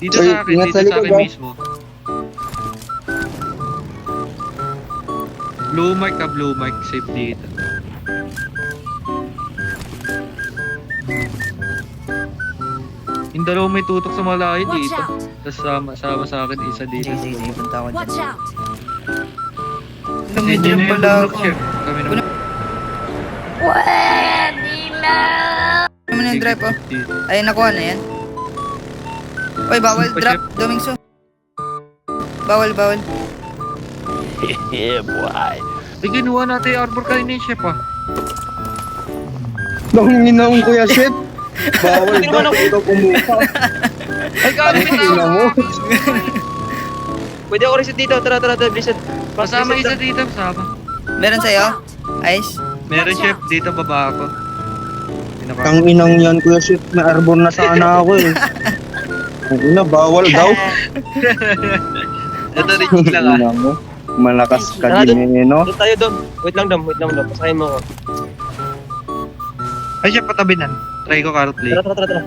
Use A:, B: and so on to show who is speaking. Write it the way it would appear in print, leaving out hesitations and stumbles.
A: Dito sa akin,
B: ingat
A: dito
B: sa
A: sa
B: likod,
A: akin mismo. Blue mark ka, blue mark. Safe dito. Yung dalawa may tutok sa malayo
C: Watch
A: dito.
C: out!
A: Tapos sama sa akin isa dito.
D: Sige, sige, punta ako dyan.
C: Watch out!
D: Alam, medyo lang pala ako.
A: Kami naman.
D: Ano mo na yung drive, oh? Ay, nakuha na yan. Uy, bawal drop, Domingso. Bawal.
A: Eh, ginawa natin yung arbor kanina yung chef ah.
B: Nanginginang kuya chef. Bawal daw, ikaw kumuha.
A: Ay, kami
B: Tingnan mo.
E: Pwede ako reset dito. Tara, Blizzard.
A: Kasama isa dito, kasama.
D: Meron sa'yo? Ice?
A: Meron chef dito, baba ako.
B: Ang inang yan kuya chef, may arbor na sana ako eh. Ang ina, bawal daw.
E: Ito rin lang ah.
B: Tingnan mo. Malakas ka din eh, no?
E: Doon tayo, Dom. Wait lang, Dom. Pasahin mo ako.
A: Ay, chef, patabi na. Try ko carrot play.
E: Tara.